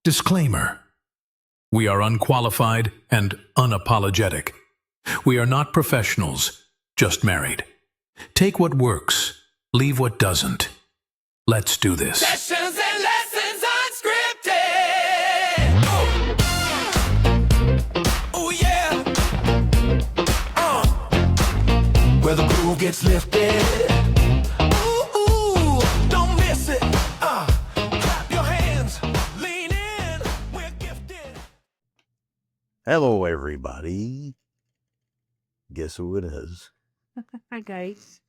Disclaimer: we are unqualified and unapologetic. We are not professionals, just married. Take what works, leave what doesn't. Let's do this. Sessions and lessons unscripted. Oh yeah. Where the groove gets lifted. Ooh, don't miss it. Clap your hands, lean in. We're gifted. Hello, everybody. Guess who it is? Hi, guys.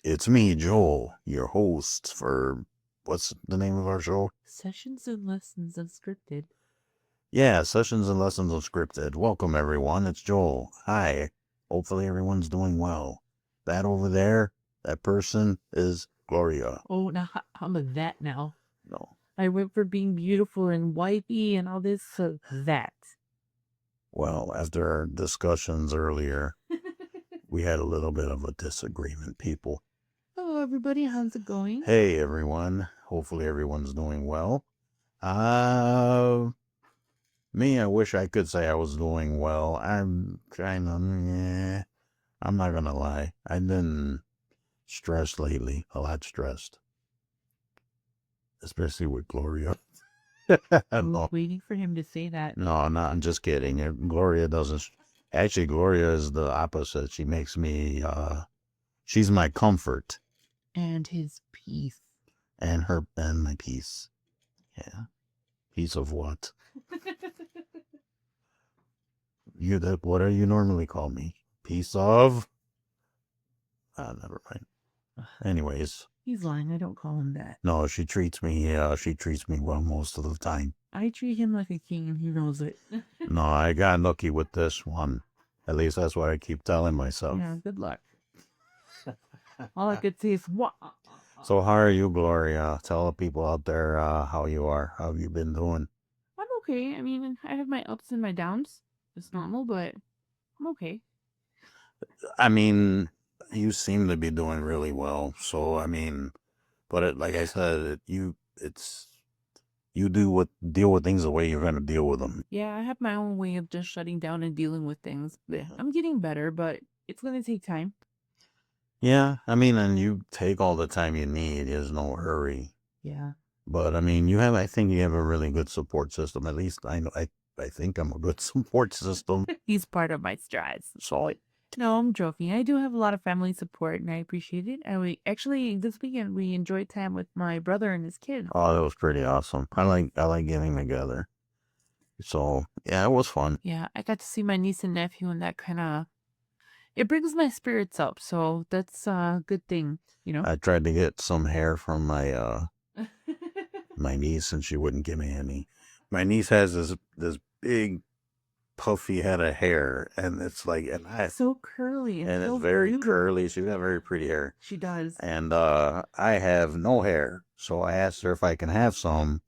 It's me, Joel, your host for, what's the name of our show? Sessions and Lessons Unscripted. Yeah, Sessions and Lessons Unscripted. Welcome, everyone. It's Joel. Hi. Hopefully everyone's doing well. That over there, that person is Gloria. Oh, now I'm a that now. No. I went for being beautiful and wifey and all this, so that. Well, after our discussions earlier, we had a little bit of a disagreement, people. Hello, everybody. How's it going? Hey, everyone. Hopefully everyone's doing well. Me, I wish I could say I was doing well. I'm kind of, I'm not gonna lie. I've been stressed lately, a lot stressed. Especially with Gloria. I was No, waiting for him to say that. I'm just kidding. Gloria doesn't, actually, Gloria is the opposite. She makes me, she's my comfort. And his peace. And my peace. Yeah. Peace of what? What do you normally call me? Piece of? Never mind. Anyways. He's lying. I don't call him that. No, she treats me well most of the time. I treat him like a king and he knows it. No, I got lucky with this one. At least that's what I keep telling myself. Yeah, good luck. All I could say is, what? So how are you, Gloria? Tell the people out there how you are. How have you been doing? I'm okay. I mean, I have my ups and my downs. It's normal, but I'm okay. I mean, you seem to be doing really well. So, I mean, but like I said, you deal with things the way you're going to deal with them. Yeah, I have my own way of just shutting down and dealing with things. I'm getting better, but it's going to take time. Yeah, I mean, and you take all the time you need. There's no hurry. Yeah. But I mean, I think you have a really good support system. At least I know, I think I'm a good support system. He's part of my strides. So No, I'm joking. I do have a lot of family support and I appreciate it. And actually this weekend we enjoyed time with my brother and his kids. oh, that was pretty awesome. I like getting together. So yeah, it was fun. Yeah, I got to see my niece and nephew and that kind of, it brings my spirits up. So that's a good thing, you know? I tried to get some hair from my my niece, and she wouldn't give me any. My niece has this big puffy head of hair, and it's like, so curly. And so it's very beautiful. curly. She's got very pretty hair. She does. And I have no hair, so I asked her if I can have some,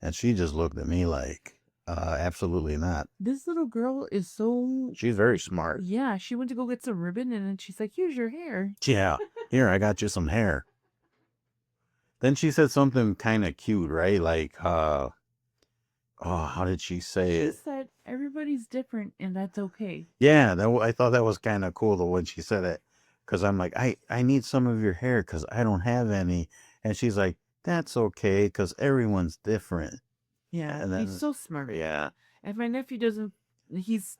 and she just looked at me like, absolutely not. This little girl is so... She's very smart. Yeah, she went to go get some ribbon, and then she's like, here's your hair. Yeah, here, I got you some hair. Then she said something kind of cute, right? Like, oh, how did she say it? She said, everybody's different, and that's okay. Yeah, I thought that was kind of cool, though, when she said it. Because I'm like, I need some of your hair because I don't have any. And she's like, that's okay because everyone's different. Yeah, And then, he's so smart. Yeah. And my nephew doesn't,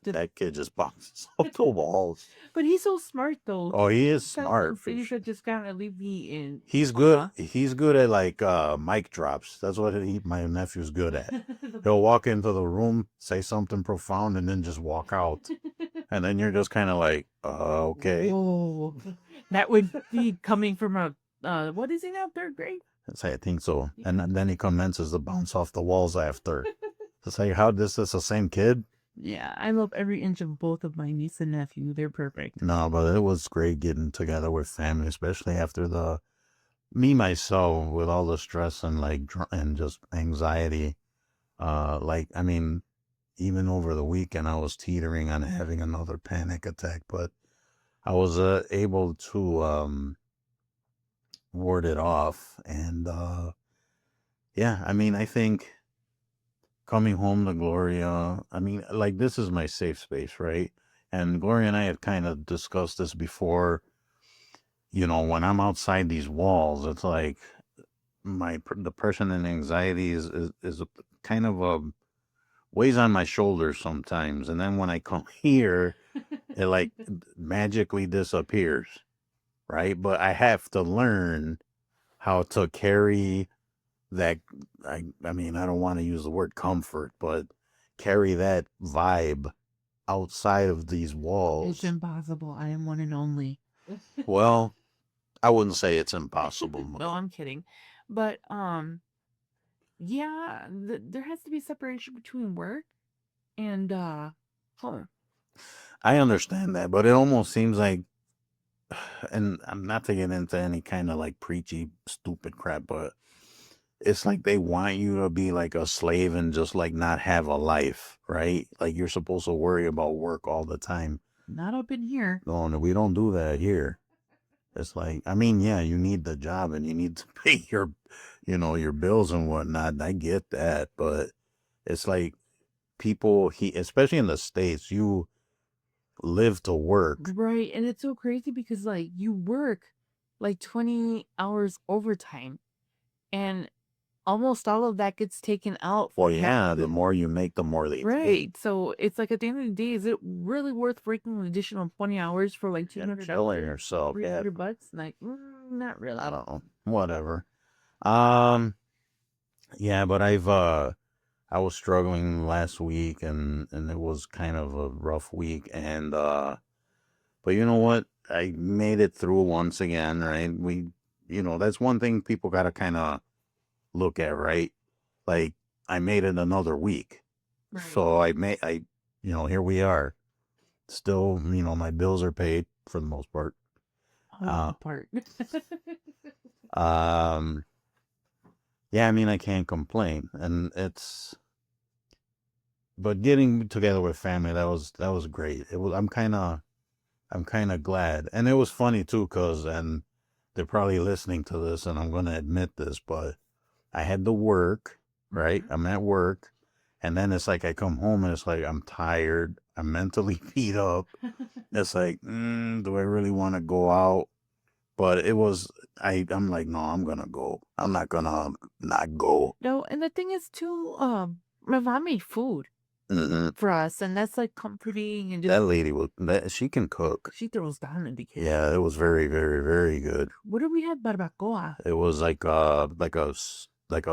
That kid just bounces off the walls. but he's so smart, though. Oh, he is smart. He said, just gotta leave me in. He's good. He's good at like mic drops. That's what my nephew's good at. He'll walk into the room, say something profound, and then just walk out. And then you're just kind of like, okay. Oh, that would be coming from a, what is he now, 3rd grade? I think so. And then he commences to bounce off the walls after. It's like, how this is the same kid? Yeah, I love every inch of both of my niece and nephew. They're perfect. No, but it was great getting together with family, especially after myself, with all the stress and and just anxiety. I mean, even over the weekend, I was teetering on having another panic attack, but I was able to ward it off. And yeah, I mean, I think coming home to Gloria, I mean, like, this is my safe space, right? And Gloria and I had kind of discussed this before. When I'm outside these walls, it's like my depression and anxiety is a kind of a weighs on my shoulders sometimes, and then when I come here, it like magically disappears, right? But I have to learn how to carry that. I mean, I don't want to use the word comfort, but carry that vibe outside of these It's walls. impossible. I am one and only. Well, I wouldn't say it's impossible. No, I'm kidding. But yeah, there has to be separation between work and home. I understand that, but it almost seems like, and I'm not to get into any kind of like preachy, stupid crap, but it's like they want you to be like a slave and just like not have a life, right? Like you're supposed to worry about work all the time. Not up in here. No, we don't do that here. It's like, I mean, yeah, you need the job and you need to pay your bills and whatnot. I get that, but it's like people, especially in the States, you live to work. Right, and it's so crazy because like you work like 20 hours overtime and almost all of that gets taken out Well, for yeah, the taxes. more you make, the more they take. Right. So it's like at the end of the day, is it really worth working an additional 20 hours for like And $200? killing yourself. Yeah, $300? Like, not really. I don't know. Whatever. Yeah, but I was struggling last week and it was kind of a rough week and but you know what? I made it through once again, right? That's one thing people got to kind of look at, right? Like I made it another week. Right. So here we are. Still, my bills are paid for the most part. Part. Yeah, I mean, I can't complain. But getting together with family, that was great. I'm kind of glad. And it was funny too, and they're probably listening to this and I'm going to admit this, but I had to work, right? I'm at work. And then it's like I come home and it's like I'm tired. I'm mentally beat up. It's like, do I really want to go out? But I'm like, no, I'm going to go. I'm not going to not go. No, and the thing is too, my mom made food Mm-mm. for us, and that's like comforting and just That lady she can cook. she throws down in the kitchen. Yeah, it was very, very, very good. What did we have? Barbacoa. It was like a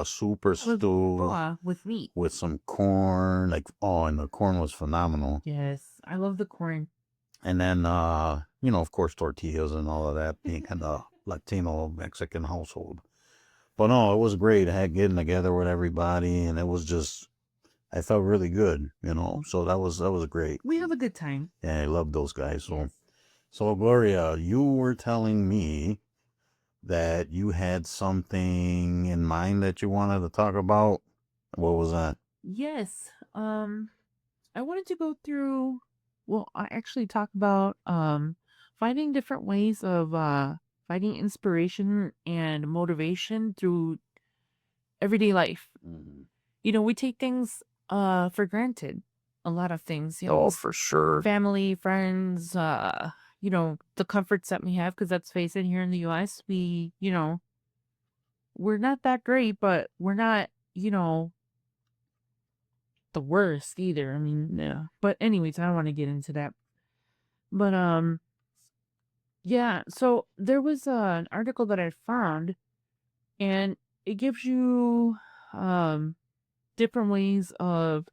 super stew Barbacoa with meat. with some corn, and the corn was phenomenal. Yes, I love the corn. And then of course tortillas and all of that, being in a Latino Mexican household. But no, it was great. I had getting together with everybody and it was just I felt really good, So that was great. We have a good time. Yeah, I love those guys. So Yes. so Gloria, you were telling me that you had something in mind that you wanted to talk about. What was that? Yes. I wanted to go through, well, I actually talk about finding different ways of finding inspiration and motivation through everyday life. We take things for granted. A lot of things, Oh, for sure. family, friends, the comforts that we have, because let's face it, here in the US, we're not that great, but we're not, the worst either. I mean, yeah. But anyways, I don't want to get into that. But yeah. So there was an article that I found, and it gives you different ways of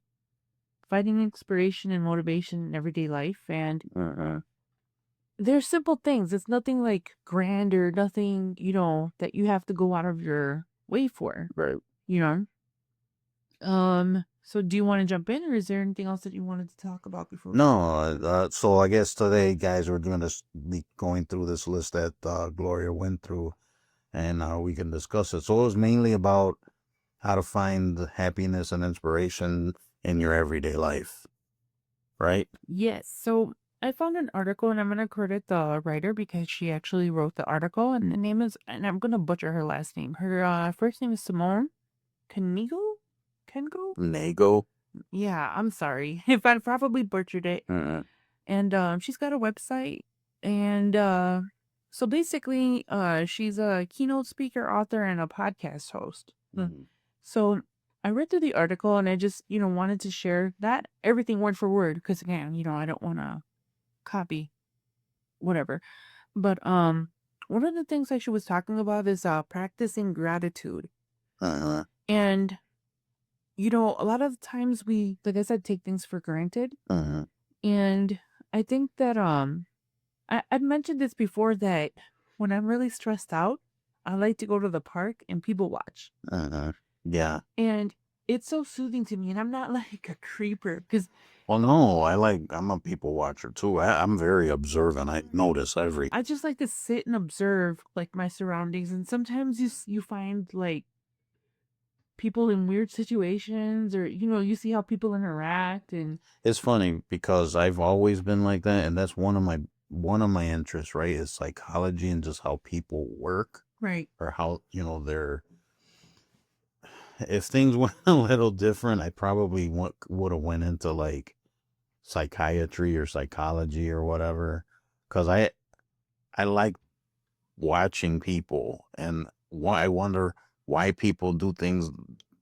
finding inspiration and motivation in everyday life, and they're simple things. It's nothing like grand or nothing, that you have to go out of your way for. Right. So do you want to jump in, or is there anything else that you wanted to talk about before? No, so I guess today, guys, we're going to be going through this list that Gloria went through, and we can discuss it. So it was mainly about how to find happiness and inspiration in your everyday life, right? Yes. So I found an article, and I'm going to credit the writer because she actually wrote the article, and the name is, and I'm going to butcher her last name. Her first name is Simone Canigo. Nago. Yeah, I'm sorry if I probably butchered it. And she's got a website, and so basically she's a keynote speaker, author, and a podcast host. So I read through the article, and I just wanted to share that everything word for word, because again, I don't want to copy whatever. But one of the things that she was talking about is practicing gratitude. And a lot of times we, like I said, take things for granted. And I think that I've mentioned this before, that when I'm really stressed out, I like to go to the park and people watch. Yeah. And it's so soothing to me, and I'm not like a creeper, because Well, no, I'm a people watcher too. I'm very observant. I notice everything. I just like to sit and observe like my surroundings, and sometimes you find like people in weird situations, or you see how people interact. And It's funny because I've always been like that, and that's one of my interests, right? Is psychology and just how people work, right. or how they're. If things went a little different, I probably would have went into like psychiatry or psychology or whatever, because I like watching people, and I wonder why people do things,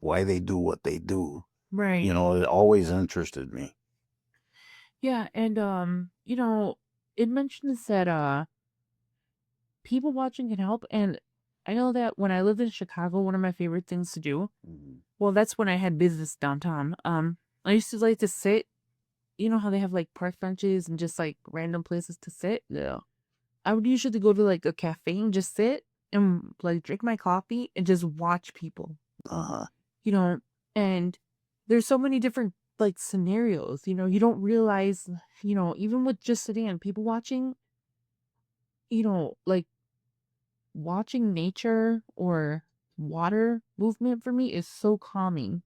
why they do what they do. Right. It always interested me. Yeah, and it mentions that people watching can help. And I know that when I lived in Chicago, one of my favorite things to do, well, that's when I had business downtown. I used to like to sit, how they have like park benches and just like random places to sit. Yeah. I would usually go to like a cafe and just sit and like drink my coffee and just watch people. And there's so many different like scenarios, you don't realize, even with just sitting and people watching, like watching nature or water movement for me is so calming.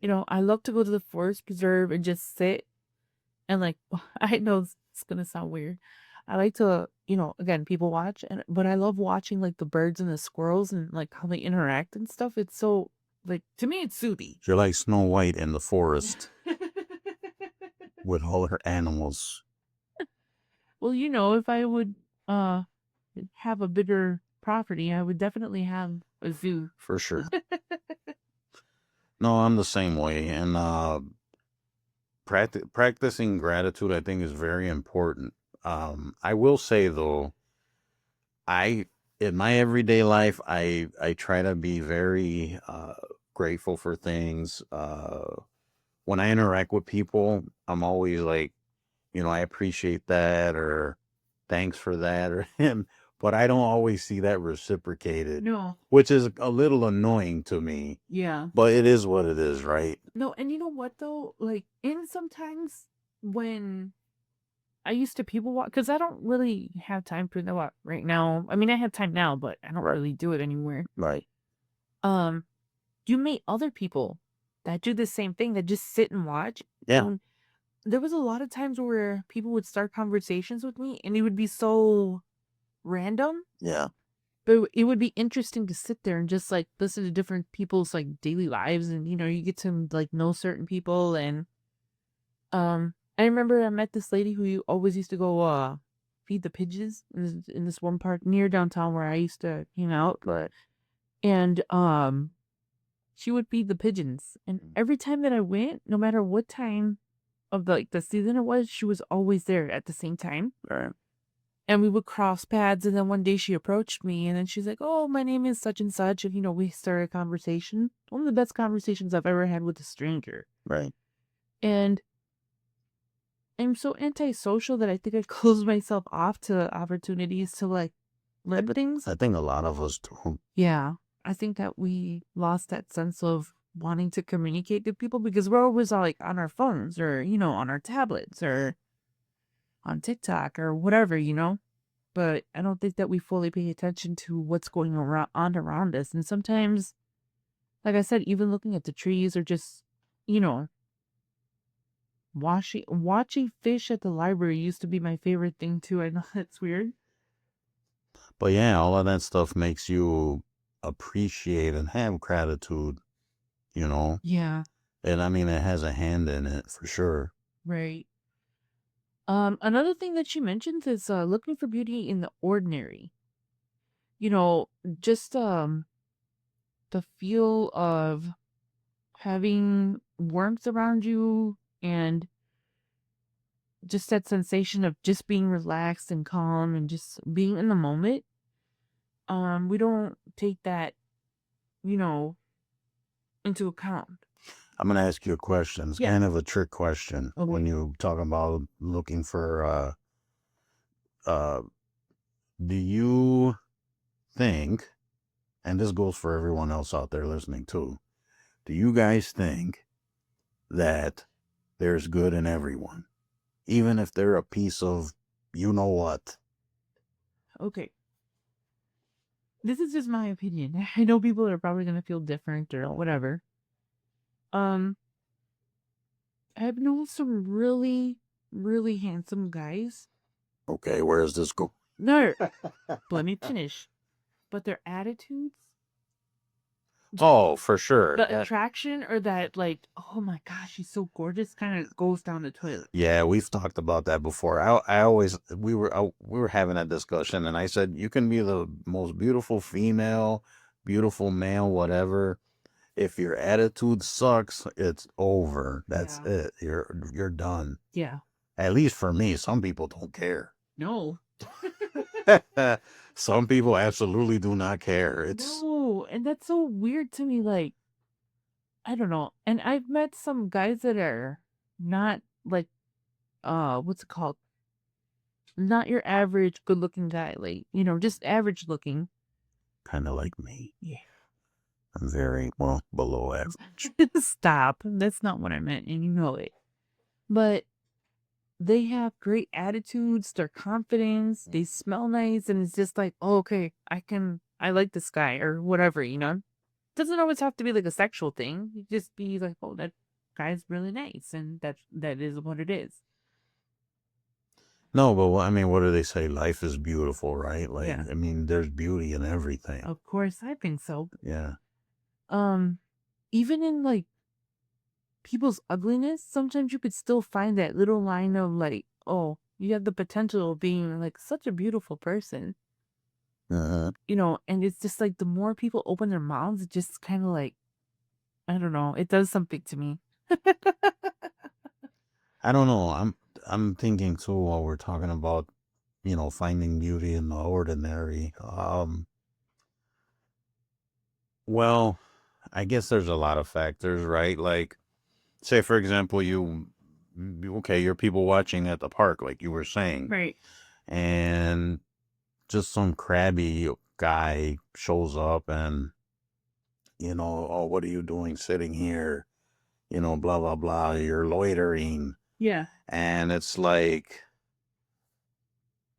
I love to go to the forest preserve and just sit and like, I know it's gonna sound weird. I like to, again, people watch, but I love watching like the birds and the squirrels and like how they interact and stuff. It's so, like, to me, it's soothing. You're like Snow White in the forest with all her animals. Well, if I would have a bigger property, I would definitely have a zoo. For sure. No, I'm the same way. And practicing gratitude, I think, is very important. I will say, though, in my everyday life, I try to be very grateful for things. When I interact with people, I'm always like, I appreciate that, or thanks for that, or him. But I don't always see that reciprocated, No. which is a little annoying to me. Yeah. But it is what it is, right? No, and you know what though? Like, and sometimes when I used to people watch, because I don't really have time to know what right now. I mean, I have time now, but I don't really do it anymore. Right. You meet other people that do the same thing, that just sit and watch. Yeah. And there was a lot of times where people would start conversations with me, and it would be so random. Yeah. But it would be interesting to sit there and just like listen to different people's like daily lives, and you get to like know certain people. And I remember I met this lady who always used to go feed the pigeons in this one park near downtown where I used to hang out. And she would feed the pigeons, and every time that I went, no matter what time of the season it was, she was always there at the same time. Right. And we would cross paths, and then one day she approached me, and then she's like, "Oh, my name is such and such," and we started a conversation. One of the best conversations I've ever had with a stranger. Right. And I'm so antisocial that I think I close myself off to opportunities to like live things. I think a lot of us do. Yeah, I think that we lost that sense of wanting to communicate to people, because we're always like on our phones, or on our tablets, or on TikTok or whatever, but I don't think that we fully pay attention to what's going on around us. And sometimes, like I said, even looking at the trees, or just, you know, watching fish at the library used to be my favorite thing too. I know that's weird. But yeah, all of that stuff makes you appreciate and have gratitude, you know? Yeah, And I mean, it has a hand in it for sure. right. Another thing that she mentions is looking for beauty in the ordinary. You know, just the feel of having warmth around you and just that sensation of just being relaxed and calm and just being in the moment. We don't take that, you know, into account. I'm going to ask you a question. It's Yeah. kind of a trick question when Okay. you talk about looking for, uh, do you think, and this goes for everyone else out there listening too, do you guys think that there's good in everyone, even if they're a piece of you know what? Okay. This is just my opinion. I know people are probably gonna feel different or whatever. Um, I've known some really, really handsome guys. Okay, where does this go? No, let me finish. But their attitudes, Oh, for sure. the attraction, or that like, oh my gosh, she's so gorgeous, kind of goes down the toilet. Yeah, we've talked about that before. I always we were having a discussion, and I said you can be the most beautiful female, beautiful male, whatever. If your attitude sucks, it's over. That's Yeah. it. You're done. Yeah. At least for me, some people don't care. No. Some people absolutely do not care. It's No, and that's so weird to me. Like, I don't know. And I've met some guys that are not like, what's it called? Not your average good looking guy. Like, you know, just average looking. kind of like me. Yeah. I'm very, well, below average. Stop. That's not what I meant, and you know it. But they have great attitudes, their confidence, they smell nice, and it's just like, oh, okay, I like this guy or whatever, you know? Doesn't always have to be like a sexual thing. You just be like, oh, that guy's really nice, and that is what it is. No, but I mean, what do they say? Life is beautiful, right? Like, Yeah. I mean, there's beauty in everything. Of course, I think so. Yeah. Um, even in like people's ugliness, sometimes you could still find that little line of like, oh, you have the potential of being like such a beautiful person, Uh-huh. you know, and it's just like the more people open their mouths, it just kind of like, I don't know, it does something to me. I don't know. I'm thinking too while we're talking about, finding beauty in the ordinary. Well, I guess there's a lot of factors, right? Like, say for example, okay, you're people watching at the park, like you were saying, Right. and just some crabby guy shows up and, oh, what are you doing sitting here? Blah, blah, blah. You're loitering. Yeah. And it's like,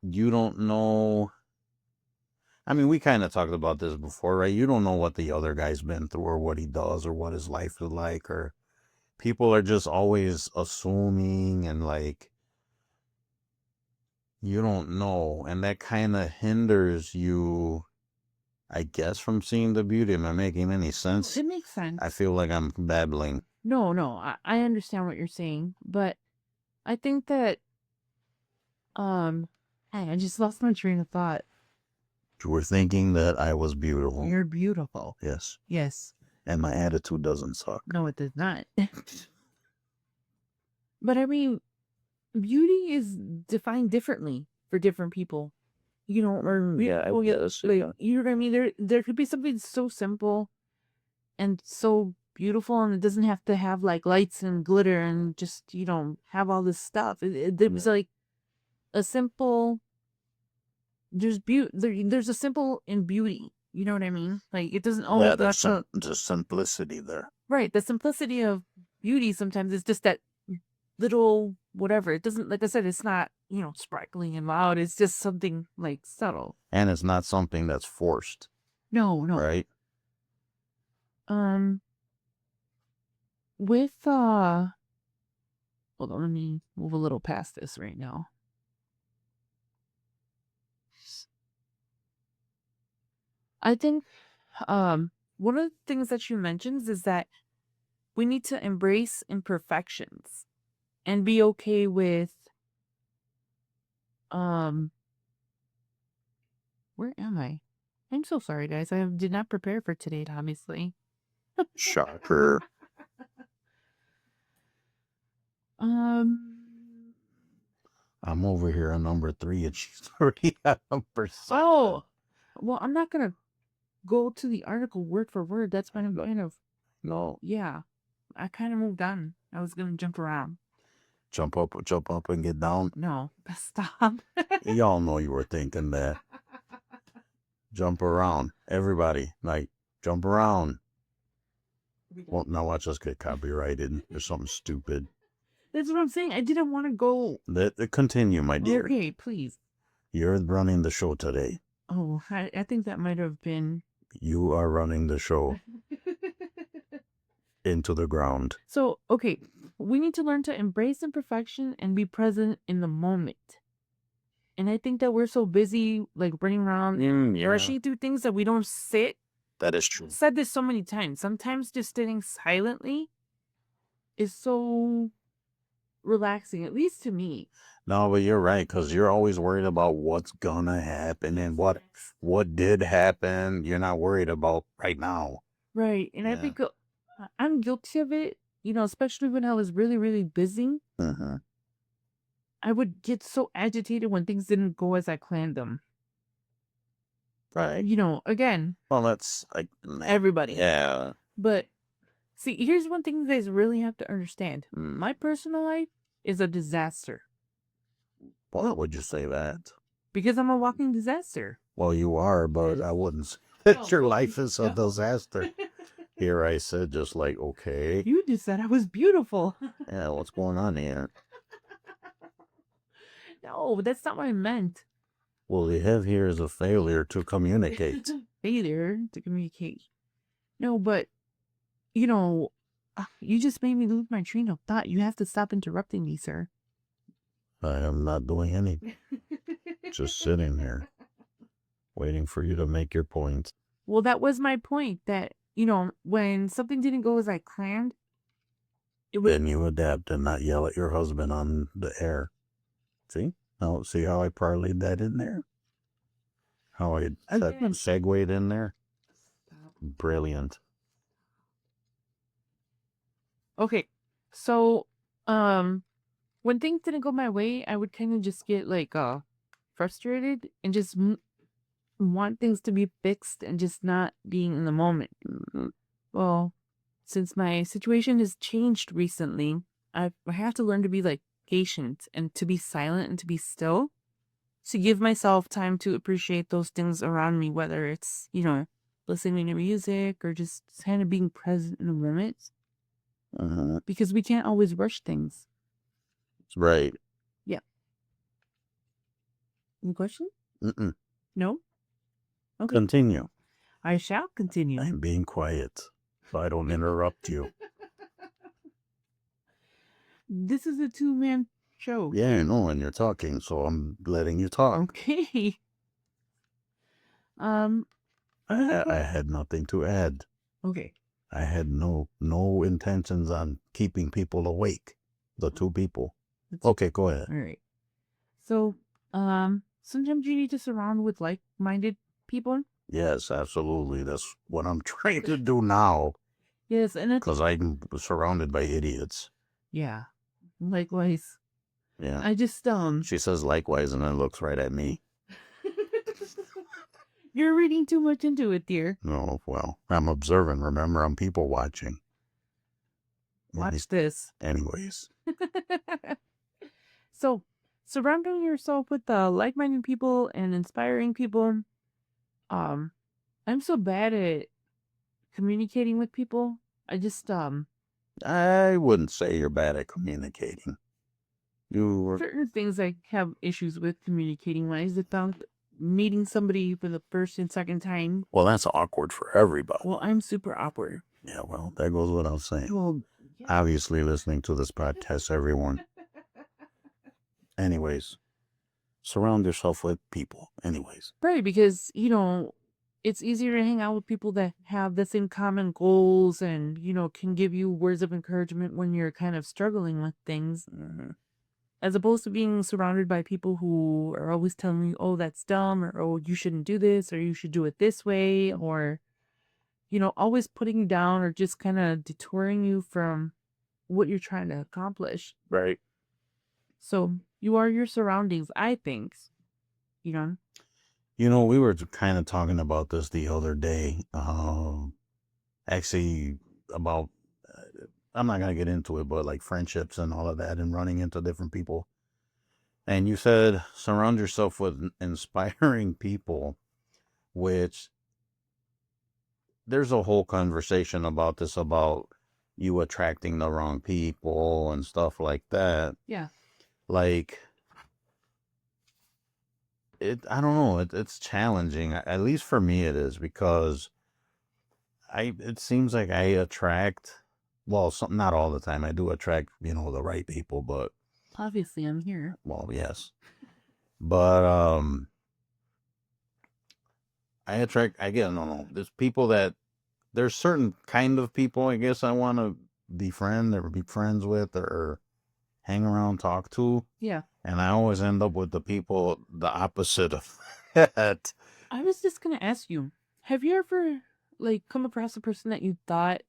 you don't know. I mean, we kind of talked about this before, right? You don't know what the other guy's been through or what he does or what his life is like, or people are just always assuming and like, you don't know. And that kind of hinders you, I guess, from seeing the beauty. Am I making any sense? It makes sense. I feel like I'm babbling. No, I understand what you're saying, but I think that, hey, I just lost my train of thought. You were thinking that I was beautiful. You're beautiful. Yes. Yes. And my attitude doesn't suck. No, it does not. But I mean, beauty is defined differently for different people. You know, or Yeah, I guess. like, you know what I mean? There could be something so simple and so beautiful, and it doesn't have to have like lights and glitter and just, you know, have all this stuff. It's like a simple. There's a simple in beauty. You know what I mean? Like it doesn't always. Yeah, there's just simplicity there. Right. The simplicity of beauty sometimes is just that little whatever. It doesn't, like I said, it's not, you know, sparkling and loud. It's just something like subtle. And it's not something that's forced, No, no. right? Um, with hold on, let me move a little past this right now. I think one of the things that you mentioned is that we need to embrace imperfections and be okay with where am I? I'm so sorry, guys. I did not prepare for today, obviously. Shocker. I'm over here on number 3 and she's already at number 7. Oh, well, I'm not gonna go to the article word for word. That's kind of No. yeah. I kind of moved on. I was gonna jump around. Jump up and get down. No, stop. Y'all know you were thinking that. Jump around. Everybody, like, jump around. Well, now watch us get copyrighted. There's something stupid. That's what I'm saying. I didn't want to go. Continue, my dear. Okay, please. You're running the show today. Oh, I think that might have been. You are running the show into the ground. So, okay, we need to learn to embrace imperfection and be present in the moment. And I think that we're so busy, like running around, rushing through things that we don't sit. That is true. I've said this so many times. Sometimes just sitting silently is so relaxing, at least to me. No, but you're right, because you're always worried about what's gonna happen and what did happen. You're not worried about right now. Right. And I Yeah. think I'm guilty of it, especially when I was really, really busy. Uh-huh. I would get so agitated when things didn't go as I planned them. Right. Again, Well, that's like everybody. Yeah. But see, here's one thing you guys really have to understand. My personal life is a disaster. Why would you say that? Because I'm a walking disaster. Well, you are, but I wouldn't say that your life is a disaster. Here I said just like, okay. You just said I was beautiful. Yeah, what's going on here? No, that's not what I meant. Well, you have here is a failure to communicate. Failure to communicate. No, but, you just made me lose my train of thought. You have to stop interrupting me, sir. I am not doing anything. Just sitting here, waiting for you to make your point. Well, that was my point, that, when something didn't go as I planned, Then you adapt and not yell at your husband on the air. See? Now, see how I parlayed that in there? How I segued in there? Brilliant. Okay, so, when things didn't go my way, I would kind of just get, frustrated and just want things to be fixed and just not being in the moment. Well, since my situation has changed recently, I have to learn to be, patient and to be silent and to be still, to give myself time to appreciate those things around me, whether it's, listening to music or just kind of being present in the moment. Because we can't always rush things. Right. Yeah. Any question? Mm-mm. No? Okay. Continue. I shall continue. I'm being quiet so I don't interrupt you. This is a two-man show. Yeah, I know, and you're talking, so I'm letting you talk. Okay. I had nothing to add. Okay. I had no intentions on keeping people awake. The two people. Okay, go ahead. All right. So, sometimes you need to surround with like-minded people. Yes, absolutely. That's what I'm trying to do now. Yes, and because I'm surrounded by idiots. Yeah. Likewise. Yeah. I just She says likewise and then looks right at me. You're reading too much into it, dear. No, well, I'm observing. Remember, I'm people watching. Watch this. Anyways. So, surrounding yourself with like-minded people and inspiring people. I'm so bad at communicating with people. I just I wouldn't say you're bad at communicating. certain things I have issues with communicating wise. About meeting somebody for the first and second time. Well, that's awkward for everybody. Well, I'm super awkward. Yeah, well, that goes without saying. Well, yeah. Obviously, listening to this podcast, everyone. Anyways, surround yourself with people. Anyways. Right, because, it's easier to hang out with people that have the same common goals and, can give you words of encouragement when you're kind of struggling with things, as opposed to being surrounded by people who are always telling you, oh, that's dumb, or oh, you shouldn't do this, or you should do it this way, or, always putting you down or just kind of detouring you from what you're trying to accomplish. Right. So you are your surroundings, I think. We were kind of talking about this the other day. Actually, about, I'm not going to get into it, but like friendships and all of that and running into different people. And you said surround yourself with inspiring people, which there's a whole conversation about this, about you attracting the wrong people and stuff like that. Yeah. Like, I don't know, it's challenging. At least for me it is, because it seems like I attract, well, not all the time. I do attract, the right people, but Obviously, I'm here. well, yes. But I get, no, there's people there's certain kind of people, I guess, I want to befriend or be friends with or hang around, talk to. Yeah. And I always end up with the people the opposite of that. I was just gonna ask you, have you ever come across a person that you thought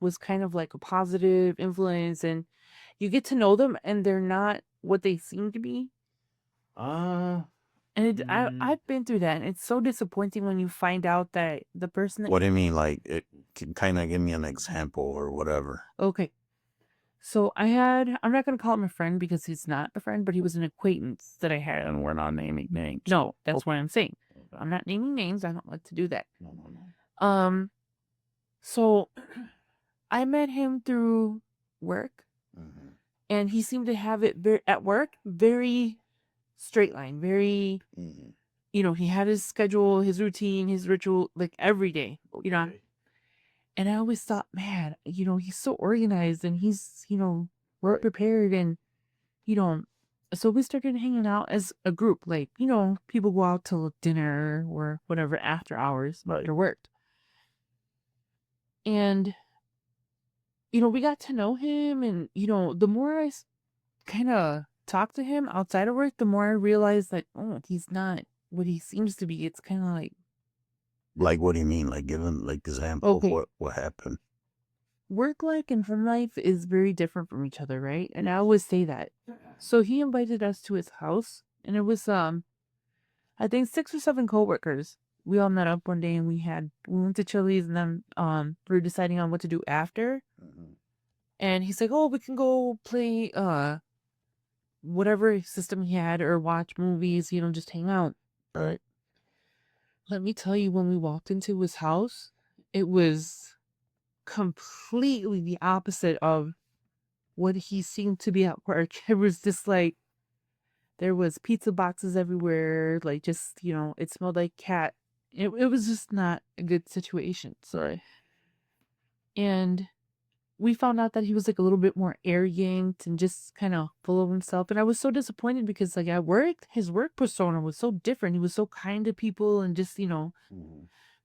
was kind of like a positive influence, and you get to know them and they're not what they seem to be? And I've been through that, and it's so disappointing when you find out that the person that What do you mean? Like, it can kind of give me an example or whatever. Okay. So I'm not going to call him a friend because he's not a friend, but he was an acquaintance that I had. And we're not naming names. No, that's what I'm saying. I'm not naming names. I don't like to do that. No. So I met him through work, and he seemed to have it at work very straight line, very, he had his schedule, his routine, his ritual, like every day, And I always thought, man, he's so organized and he's, well prepared, and, so we started hanging out as a group. Like, people go out to dinner or whatever after hours, after work. And, we got to know him, and, the more I kind of talked to him outside of work, the more I realized that, oh, he's not what he seems to be. It's kind of like, what do you mean? Like, give him like example of what happened. Work life and home life is very different from each other, right? And I always say that. So he invited us to his house, and it was I think 6 or 7 coworkers. We all met up one day, and we went to Chili's, and then we were deciding on what to do after. And he's like, "Oh, we can go play whatever system he had, or watch movies, just hang out." All right. Let me tell you, when we walked into his house, it was completely the opposite of what he seemed to be at work. It was just like, there was pizza boxes everywhere, like, just, it smelled like cat. It was just not a good situation. Sorry. And we found out that he was like a little bit more arrogant and just kind of full of himself. And I was so disappointed because, like, at work, his work persona was so different. He was so kind to people and just,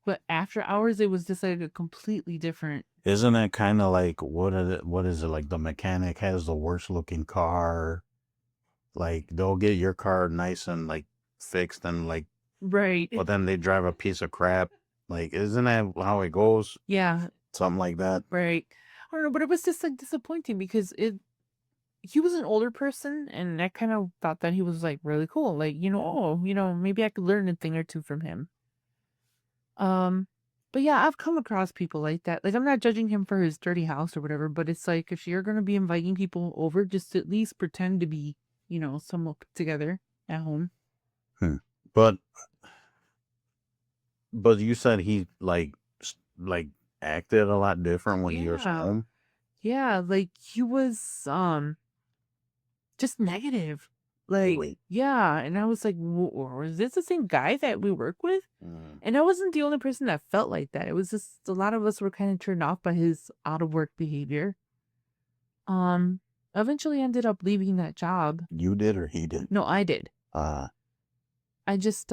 but after hours, it was just like a completely different. Isn't that kind of like, what is it, like the mechanic has the worst looking car? Like, they'll get your car nice and like fixed and like, right, but then they drive a piece of crap. Like, isn't that how it goes? Yeah. Something like that. Right. I don't know, but it was just like disappointing because he was an older person, and I kind of thought that he was like really cool. Like, maybe I could learn a thing or two from him. But yeah, I've come across people like that. Like, I'm not judging him for his dirty house or whatever, but it's like, if you're gonna be inviting people over, just at least pretend to be, somewhat put together at home. But you said he like acted a lot different when you were home. Yeah, like he was just negative. Like, Really? yeah, and I was like, was this the same guy that we work with? And I wasn't the only person that felt like that. It was just a lot of us were kind of turned off by his out of work behavior. Eventually ended up leaving that job. You did or he did? No, I did. Uh, I just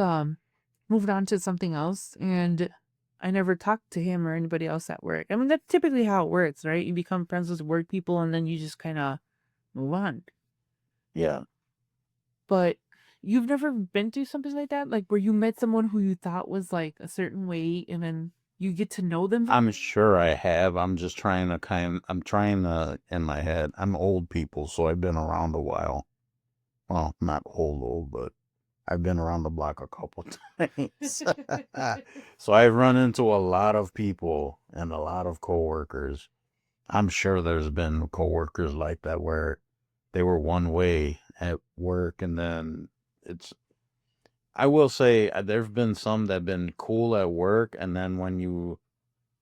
moved on to something else, and I never talked to him or anybody else at work. I mean, that's typically how it works, right? You become friends with work people and then you just kind of move on. Yeah. But you've never been through something like that? Like where you met someone who you thought was like a certain way and then you get to know them? I'm sure I have. I'm just trying to I'm trying to, in my head, I'm old people, so I've been around a while. Well, not old, but I've been around the block a couple times. So I've run into a lot of people and a lot of coworkers. I'm sure there's been coworkers like that where they were one way at work and then it's I will say there've been some that have been cool at work and then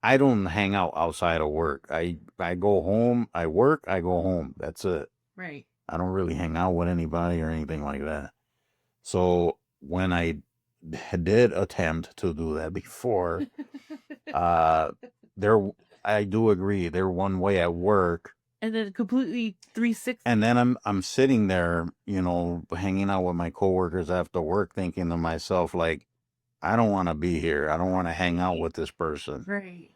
I don't hang out outside of work. I go home, I work, I go home. That's it. Right. I don't really hang out with anybody or anything like that. So when I did attempt to do that before, uh, there I do agree they're one way at work, And then completely 360. and then I'm sitting there, hanging out with my coworkers after work, thinking to myself like, I don't want to be here. I don't want to hang out with this person. Right.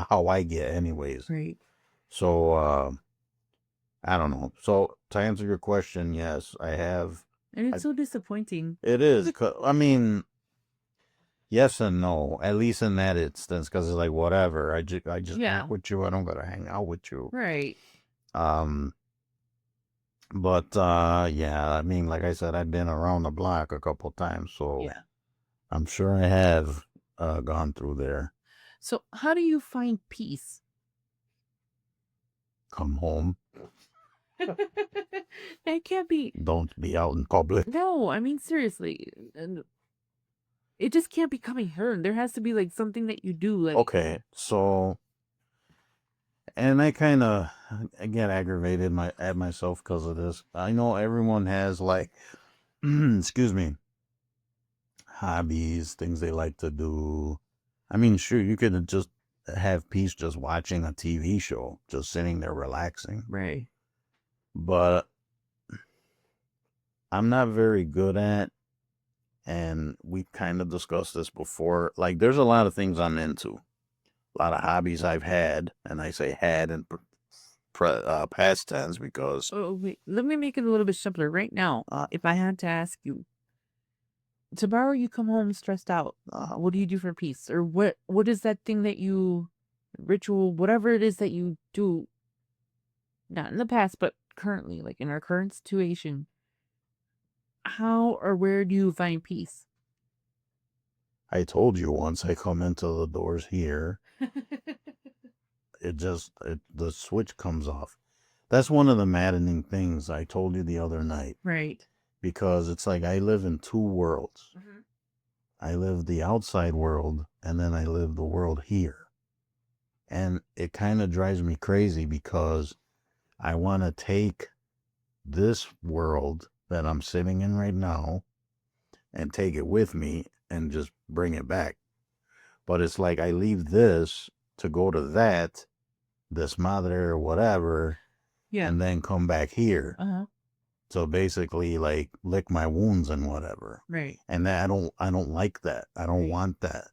How I get anyways. Right. So I don't know. So to answer your question, yes, I have. And it's so disappointing. It is. I mean, yes and no. At least in that instance, because it's like whatever. I just hang out with you. I don't gotta hang out with you. Right. Um. But yeah. I mean, like I said, I've been around the block a couple times, so Yeah. I'm sure I have gone through there. So how do you find peace? Come home. That can't be. Don't be out in public. No, I mean seriously. And it just can't be coming here. There has to be like something that you do. Like Okay, so, and I kind of get aggravated at myself because of this. I know everyone has like, excuse me, hobbies, things they like to do. I mean, sure, you could just have peace just watching a TV show, just sitting there relaxing. right. But I'm not very good at, and we kind of discussed this before. Like, there's a lot of things I'm into, a lot of hobbies I've had, and I say had in past tense because Oh, wait. Let me make it a little bit simpler. Right now, if I had to ask you, tomorrow you come home stressed out, what do you do for peace? Or what is that thing that you, ritual, whatever it is that you do, not in the past, but currently, like in our current situation, how or where do you find peace? I told you once I come into the doors here, the switch comes off. That's one of the maddening things I told you the other night Right. because it's like I live in two worlds. Mhm. I live the outside world and then I live the world here. And it kind of drives me crazy because I want to take this world that I'm sitting in right now and take it with me and just bring it back. But it's like I leave this to go to this madre or whatever, Yeah. and then come back here. Uh-huh. So basically, like lick my wounds and whatever. Right. And that I don't like that. I don't Right. want that.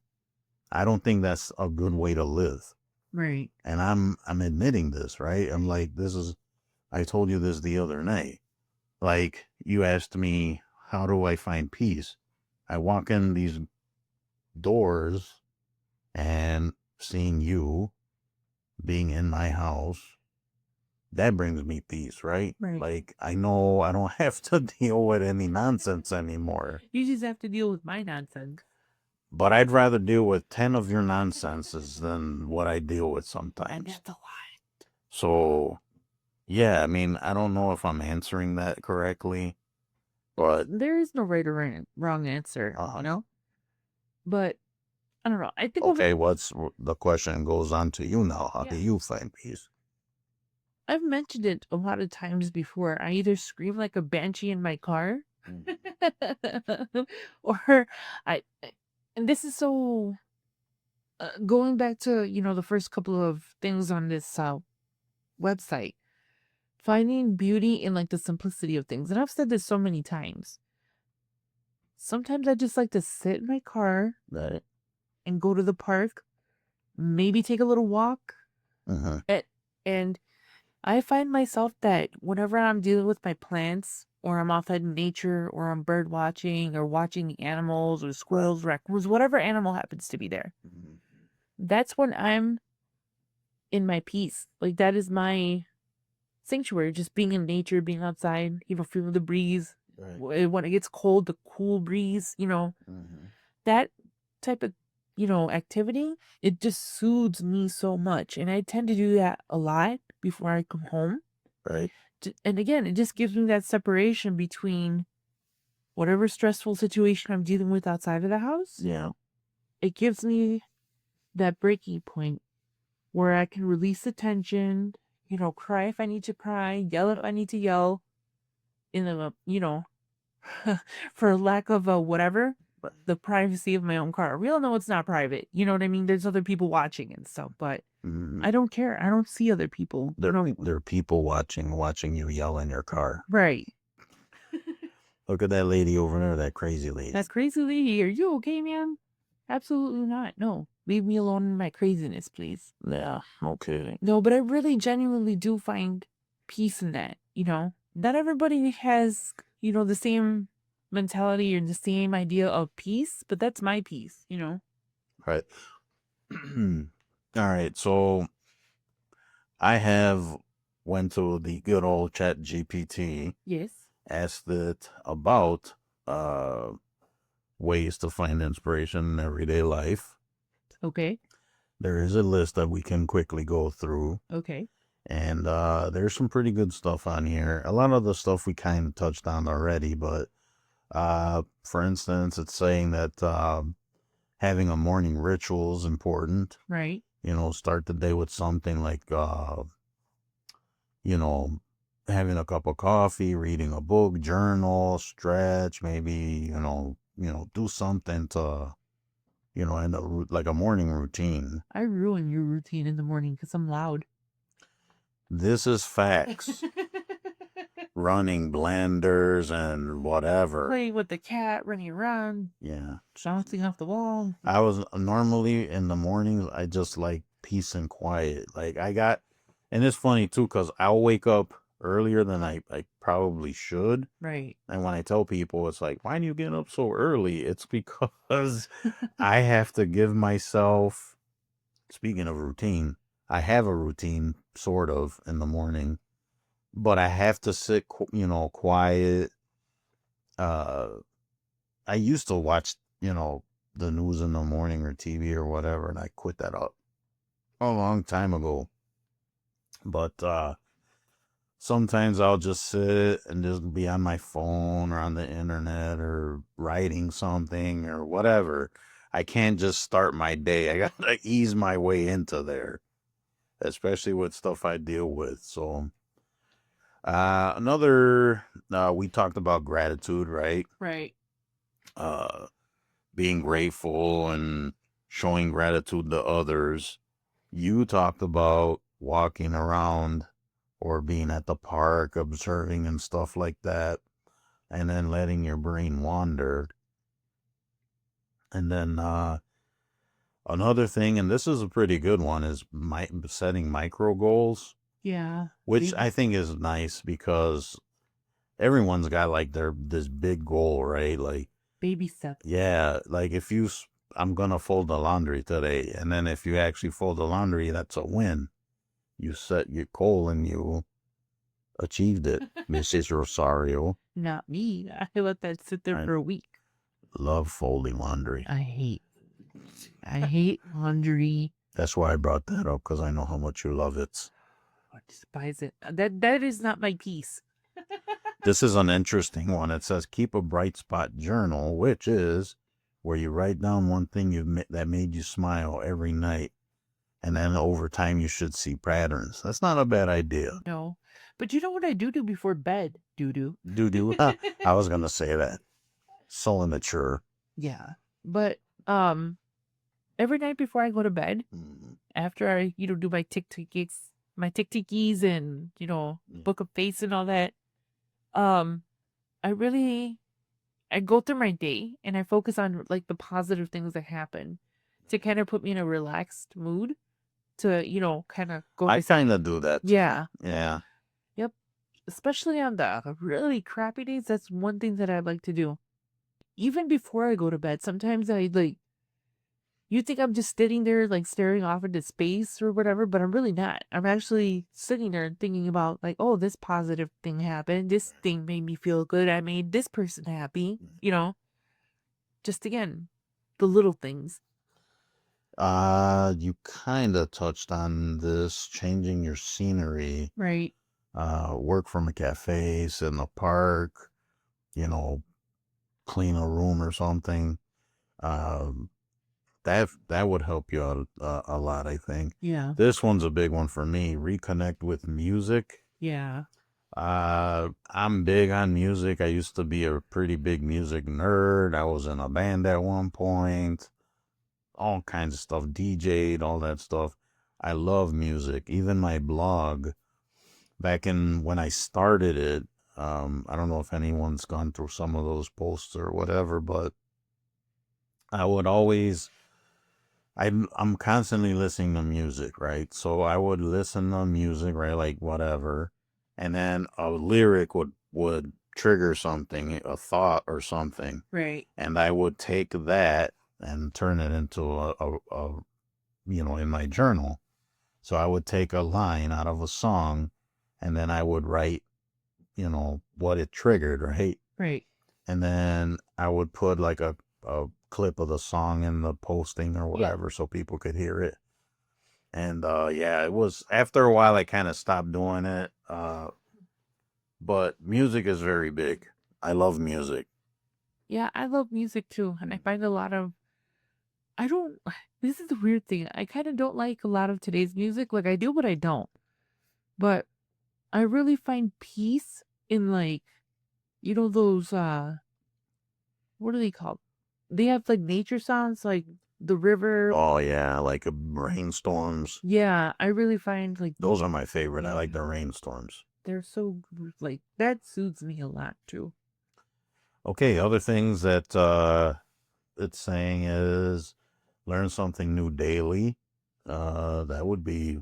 I don't think that's a good way to live. Right. And I'm admitting this, right? I'm like, I told you this the other night. Like, you asked me, how do I find peace? I walk in these doors and seeing you being in my house, that brings me peace, right? Right. Like, I know I don't have to deal with any nonsense anymore. You just have to deal with my nonsense. But I'd rather deal with 10 of your nonsenses than what I deal with And sometimes. that's a lot. So, yeah, I mean, I don't know if I'm answering that correctly, but There is no right or wrong answer, Uh-huh. you know? But I don't know. I think okay, the question goes on to you now. How do Yeah. you find peace? I've mentioned it a lot of times before. I either scream like a banshee in my car, or and this is so going back to the first couple of things on this website, finding beauty in like the simplicity of things. And I've said this so many times. Sometimes I just like to sit in my car Right. and go to the park, maybe take a little walk. Uh-huh. And I find myself that whenever I'm dealing with my plants, or I'm outside in nature, or I'm bird watching, or watching the animals, or squirrels, raccoons, whatever animal happens to be there, that's when I'm in my peace. Like, that is my sanctuary, just being in nature, being outside, feeling the breeze. Right. When it gets cold, the cool breeze, that type of, activity, it just soothes me so much. And I tend to do that a lot before I come home. Right. And again, it just gives me that separation between whatever stressful situation I'm dealing with outside of the house. Yeah. It gives me that breaking point where I can release the tension, cry if I need to cry, yell if I need to yell, in the, for lack of a whatever, but the privacy of my own car. We all know it's not private. You know what I mean? There's other people watching and stuff, but I don't care. I don't see other people. There are people watching you yell in your car. Right. Look at that lady over there, that crazy lady. That crazy lady. Are you okay, man? Absolutely not. No. Leave me alone in my craziness, please. Yeah, okay. No, but I really genuinely do find peace in that, Not everybody has, the same mentality or the same idea of peace, but that's my peace, Right. All right, so I have went to the good old Chat GPT, Yes. asked it about ways to find inspiration in everyday life. Okay. There is a list that we can quickly go through. Okay. And there's some pretty good stuff on here. A lot of the stuff we kind of touched on already, but for instance, it's saying that having a morning ritual is important. Right. Start the day with something like, having a cup of coffee, reading a book, journal, stretch, maybe, do something to, end up like a morning routine. I ruin your routine in the morning because I'm loud. This is facts. Running blenders and whatever. Playing with the cat, running around. Yeah. Bouncing off the wall. I was normally in the mornings, I just like peace and quiet. And it's funny too, because I'll wake up earlier than I probably should. Right. And when I tell people, it's like, why do you get up so early? It's because I have to give myself, speaking of routine, I have a routine sort of in the morning, but I have to sit, quiet. I used to watch, the news in the morning or TV or whatever, and I quit that up a long time ago. But sometimes I'll just sit and just be on my phone or on the internet or writing something or whatever. I can't just start my day. I got to ease my way into there, especially with stuff I deal with. So we talked about gratitude, right? Right. Being grateful and showing gratitude to others. You talked about walking around or being at the park, observing and stuff like that, and then letting your brain wander. And then another thing, and this is a pretty good one, is setting micro goals. Yeah. Which I think is nice because everyone's got like this big goal, right? Like baby steps. Yeah, like I'm gonna fold the laundry today, and then if you actually fold the laundry, that's a win. You set your goal and you achieved it, Mrs. Rosario. Not me. I let that sit there for a week. Love folding laundry. I hate laundry. That's why I brought that up, because I know how much you love it. I despise it. That is not my piece. This is an interesting one. It says keep a bright spot journal, which is where you write down one thing that made you smile every night. And then over time, you should see patterns. That's not a bad idea. No. But you know what I do before bed? Doo-doo. Doo-doo. I was going to say that. So immature. Yeah. But every night before I go to bed, after I, do my tic-tickies and, book a face and all that, I really I go through my day and I focus on like the positive things that happen to kind of put me in a relaxed mood to, kind of go I to sleep. kind of do that. Yeah. Yeah. Yep. Especially on the really crappy days, that's one thing that I like to do. Even before I go to bed, sometimes I like you think I'm just sitting there like staring off into space or whatever, but I'm really not. I'm actually sitting there and thinking about like, oh, this positive thing happened. This thing made me feel good. I made this person happy. Just again, the little things. You kind of touched on this, changing your scenery, Right. work from a cafe, sit in a park, you know, clean a room or something. Um, that would help you out a lot, I think. Yeah. This one's a big one for me. Reconnect with music. Yeah. I'm big on music. I used to be a pretty big music nerd. I was in a band at one point. All kinds of stuff, DJ'd, all that stuff. I love music. Even my blog, back in when I started it, I don't know if anyone's gone through some of those posts or whatever, but I would always, I'm constantly listening to music, right? So I would listen to music, right? Like whatever. And then a lyric would trigger something, a thought or something. Right. And I would take that and turn it into a in my journal. So I would take a line out of a song and then I would write, what it triggered, right? Right. And then I would put like a clip of the song in the posting or whatever so people could hear it. And yeah, it was after a while I kind of stopped doing it. But music is very big. I love music. Yeah, I love music too. And I find a lot of I don't this is the weird thing. I kind of don't like a lot of today's music. Like I do, but I don't. But I really find peace in like, those what are they called? They have like nature sounds like the river. Oh yeah, like rainstorms. Yeah, I really find like Those are my favorite. I yeah, like the rainstorms. they're so like that soothes me a lot too. Okay, other things that it's saying is learn something new daily. That would be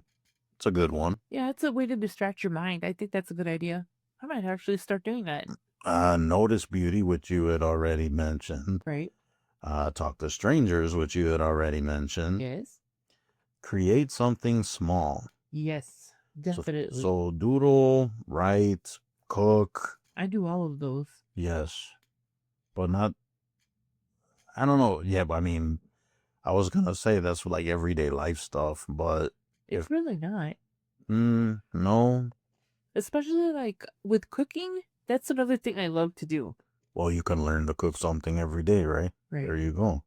it's a good one. Yeah, it's a way to distract your mind. I think that's a good idea. I might actually start doing that. Notice beauty, which you had already mentioned. Right? Talk to strangers, which you had already mentioned. Yes. Create something small. Yes, definitely. So doodle, write, cook. I do all of those. Yes, but not. I don't know. Yeah, but I mean, I was gonna say that's like everyday life stuff, but It's really not. no. Especially like with cooking, that's another thing I love to do. Well, you can learn to cook something every day, right? Right. There you go.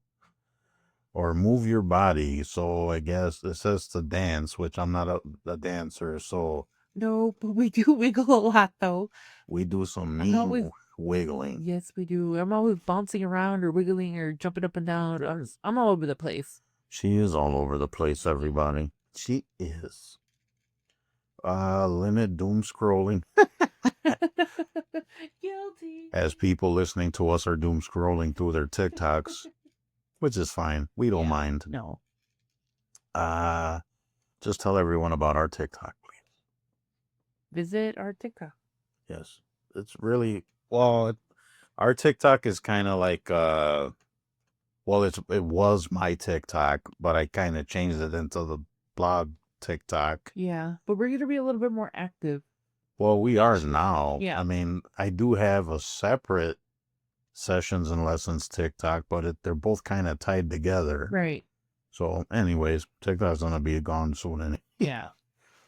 Or move your body. So I guess it says to dance, which I'm not a dancer, so No, but we do wiggle a lot though. we do some I'm always mean wiggling. Yes, we do. I'm always bouncing around or wiggling or jumping up and down. I'm all over the place. She is all over the place, everybody. She is. Limit doom scrolling. Guilty. As people listening to us are doom scrolling through their TikToks, which is fine. We don't mind. No. Just tell everyone about our TikTok, please. Visit our TikTok. Yes. It's really our TikTok is kind of like well, it was my TikTok, but I kind of changed it into the blog TikTok. Yeah, but we're gonna be a little bit more active. Well, we are now. Yeah. I mean, I do have a separate sessions and lessons TikTok, but they're both kind of tied together. Right. So, anyways, TikTok's gonna be gone soon, Yeah.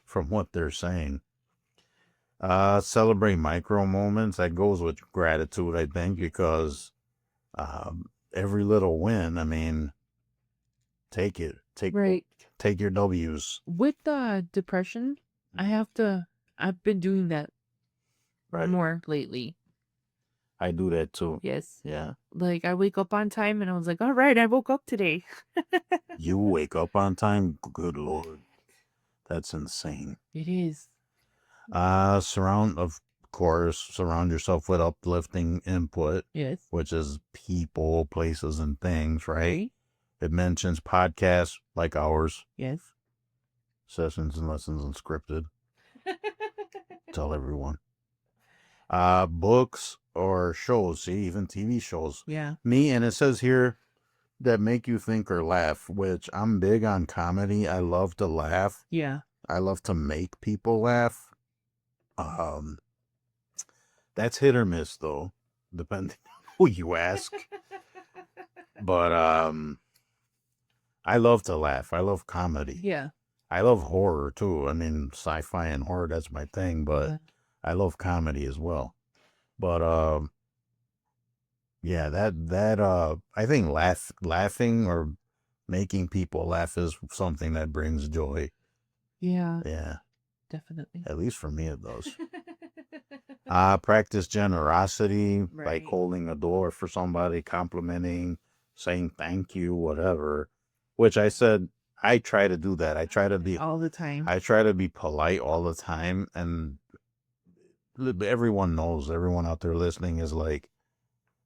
from what they're saying. Celebrate micro moments. That goes with gratitude, I think, because every little win. I mean, take it. Right. Take your W's. With depression, I've been doing that Right. more lately. I do that too. Yes. Yeah. Like I wake up on time and I was like, all right, I woke up today. You wake up on time? Good Lord. That's insane. It is. Surround of course, surround yourself with uplifting input, Yes. which is people, places, and things, right? Right. It mentions podcasts like ours, Yes. sessions and lessons unscripted. Tell everyone. Books or shows, see, even TV shows. Yeah. Me, and it says here that make you think or laugh, which I'm big on comedy. I love to laugh. Yeah. I love to make people laugh. That's hit or miss though, depending on who you ask. But I love to laugh. I love comedy. Yeah. I love horror too. I mean, sci-fi and horror, that's my thing, but Yeah. I love comedy as well. But yeah, that I think laughing or making people laugh is something that brings joy. Yeah. Yeah, Definitely. at least for me it does. Practice generosity, like Right. holding a door for somebody, complimenting, saying thank you, whatever. Which I said I try to do that. I try to be All the time. polite all the time, and everyone knows, everyone out there listening is like,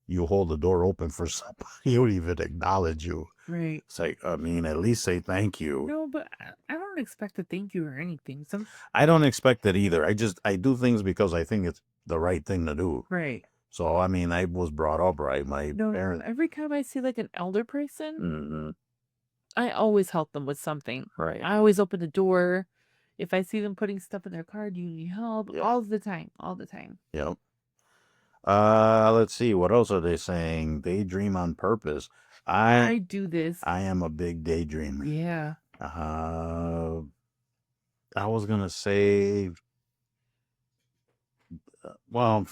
you hold the door open for somebody, he don't even acknowledge you. Right. It's like, I mean, at least say thank you. No, but I don't expect a thank you or anything. I don't expect it either. I do things because I think it's the right thing to do. Right. So, I mean, I was brought up right. My No, parents. every time I see like an elder person, Mhm. I always help them with something. Right. I always open the door. If I see them putting stuff in their car, do you need help? Yeah. All the time. All the time. Yep. Let's see. What else are they saying? Daydream on purpose. I do this. I am a big daydreamer. Yeah. I was gonna say, well,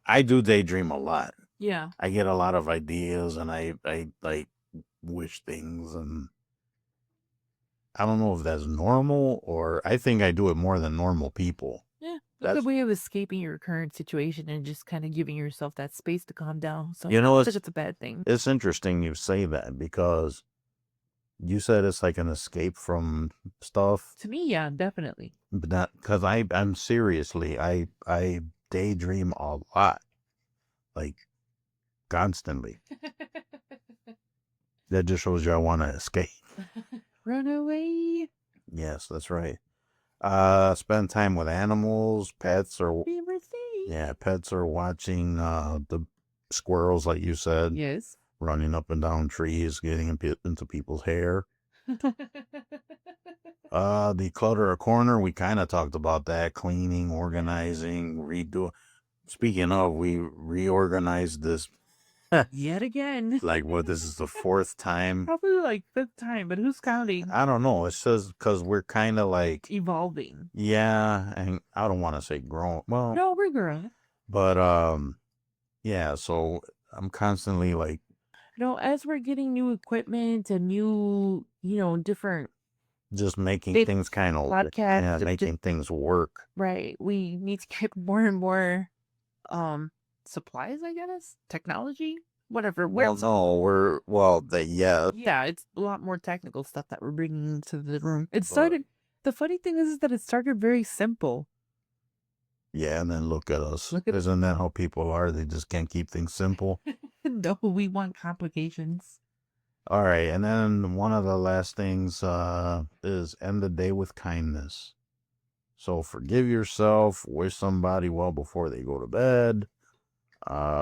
I do daydream a lot. Yeah. I get a lot of ideas, and I like wish things, and I don't know if that's normal, or I think I do it more than normal people. Yeah. That's It's a way of escaping your current situation and just kind of giving yourself that space to calm down. So You know, I don't it's think it's a bad thing. it's interesting you say that, because you said it's like an escape from stuff, To me, yeah, definitely. but not because I'm seriously, I daydream a lot, like constantly. That just shows you I want to escape. Run away. Yes, that's right. Spend time with animals, pets, or Be mercy. yeah, pets, or watching the squirrels, like you said, Yes. running up and down trees, getting into people's hair. Declutter a corner. We kind of talked about that. Cleaning, organizing, redo. Speaking of, we reorganized this. Yet again. Like, what? This is the fourth time. Probably like fifth time, but who's counting? I don't know. It says because we're kind of like, Evolving. yeah, and I don't want to say grown. Well, No, we're growing. but yeah. So I'm constantly like, No, as we're getting new equipment and new, different just making Big things kind of, podcasts, yeah, making things work. right. We need to get more and more supplies, I guess. Technology. Whatever. Well, no, yeah. Yeah, it's a lot more technical stuff that we're bringing into the room. It started. The funny thing is that it started very simple. Yeah, and then look at us. Look at- Isn't that how people are? They just can't keep things simple. No, we want complications. All right, and then one of the last things is end the day with kindness. So forgive yourself, wish somebody well before they go to bed.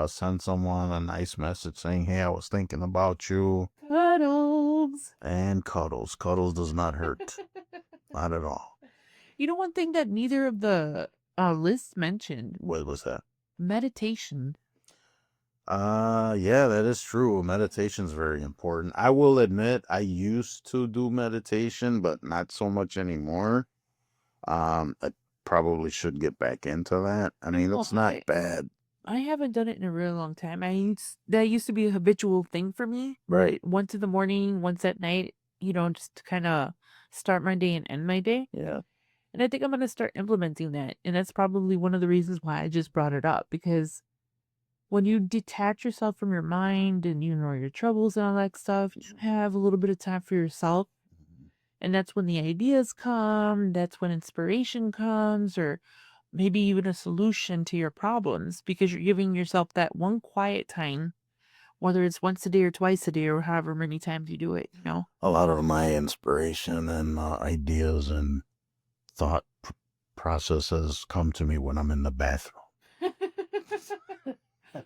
Send someone a nice message saying, "Hey, I was thinking about you." Cuddles. And cuddles. Cuddles does not hurt. Not at all. You know, one thing that neither of the lists mentioned: What was that? meditation. Yeah, that is true. Meditation's very important. I will admit I used to do meditation, but not so much anymore. I probably should get back into that. I mean, it's not bad. I haven't done it in a really long time. That used to be a habitual thing for me. Right. Once in the morning, once at night, just to kind of start my day and end my day. Yeah. And I think I'm going to start implementing that. And that's probably one of the reasons why I just brought it up, because when you detach yourself from your mind and your troubles and all that stuff, you have a little bit of time for yourself. And that's when the ideas come. That's when inspiration comes, or maybe even a solution to your problems, because you're giving yourself that one quiet time, whether it's once a day or twice a day or however many times you do it, you know? A lot of my inspiration and ideas and thought processes come to me when I'm in the bathroom.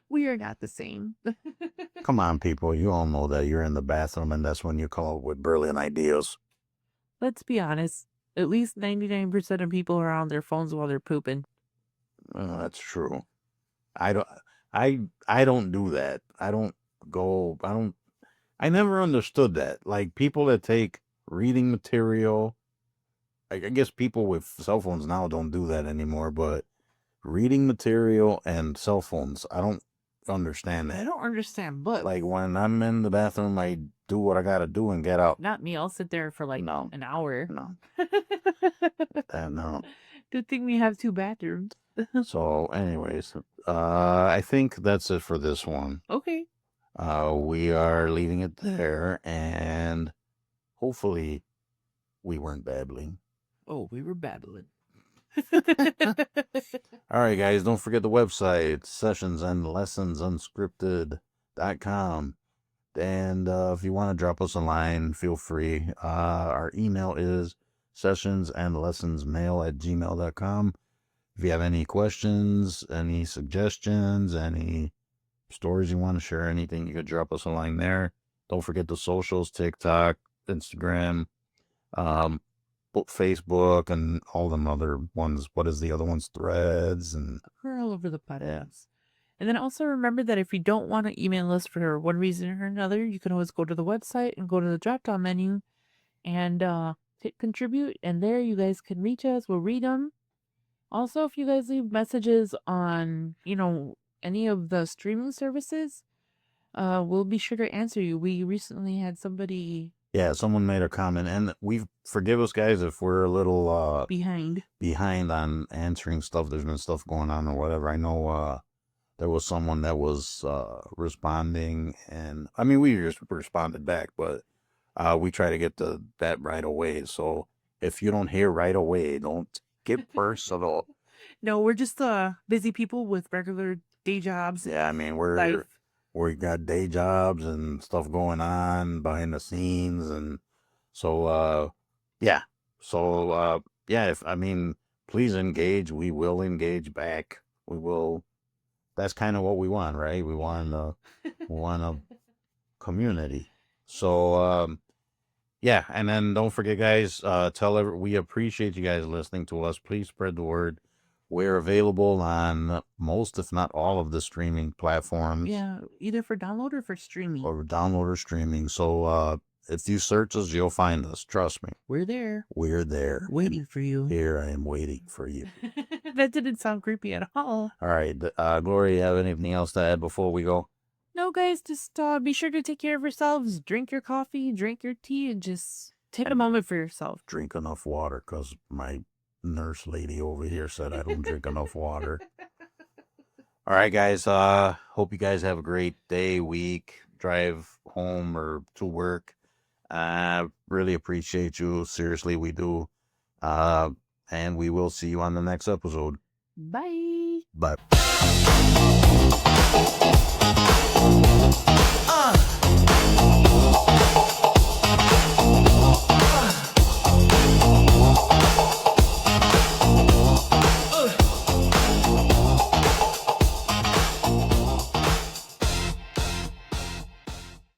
We are not the same. Come on, people. You all know that you're in the bathroom and that's when you come up with brilliant ideas. Let's be honest. At least 99% of people are on their phones while they're pooping. That's true. I don't. I don't do that. I never understood that. Like people that take reading material. I guess people with cell phones now don't do that anymore. But reading material and cell phones, I don't understand I that. don't understand, but Like when I'm in the bathroom, I do what I gotta do and get out. not me. I'll sit there for like No. an hour. No. No. Good thing we have 2 bathrooms. So, anyways, I think that's it for this one. Okay. We are leaving it there, and hopefully, we weren't babbling. Oh, we were babbling. All right, guys, don't forget the website, sessionsandlessonsunscripted.com. And if you want to drop us a line, feel free. Our email is sessionsandlessonsmail@gmail.com. If you have any questions, any suggestions, any stories you want to share, anything, you could drop us a line there. Don't forget the socials, TikTok, Instagram, Facebook, and all them other ones. What is the other ones? Threads and We're all over the podcast. And then also remember that if you don't want to email us for one reason or another, you can always go to the website and go to the drop-down menu and hit contribute. And there you guys can reach us. We'll read them. Also, if you guys leave messages on, any of the streaming services, we'll be sure to answer you. We recently had somebody yeah, someone made a comment, and forgive us, guys, if we're a little behind on answering stuff. There's been stuff going on or whatever. I know there was someone that was responding, and I mean we just responded back, but we try to get that right away. So if you don't hear right away, don't get personal. No, we're just busy people with regular day jobs. Yeah, I mean life. we got day jobs and stuff going on behind the scenes, and so yeah. So please engage. We will engage back. We will. That's kind of what we want, right? We want a community. So yeah, and then don't forget, guys. We appreciate you guys listening to us. Please spread the word. We're available on most, if not all, of the streaming platforms. Yeah, either for download or for streaming. So if you search us, you'll find us. Trust me. We're there. We're there. Waiting for you. Here I am waiting for you. That didn't sound creepy at all. All right. Gloria, you have anything else to add before we go? No, guys, just be sure to take care of yourselves. Drink your coffee, drink your tea, and just take a moment for yourself. Drink enough water, because my nurse lady over here said I don't drink enough water. All right, guys. Hope you guys have a great day, week, drive home or to work. Really appreciate you. Seriously, we do. And we will see you on the next episode. Bye. Bye.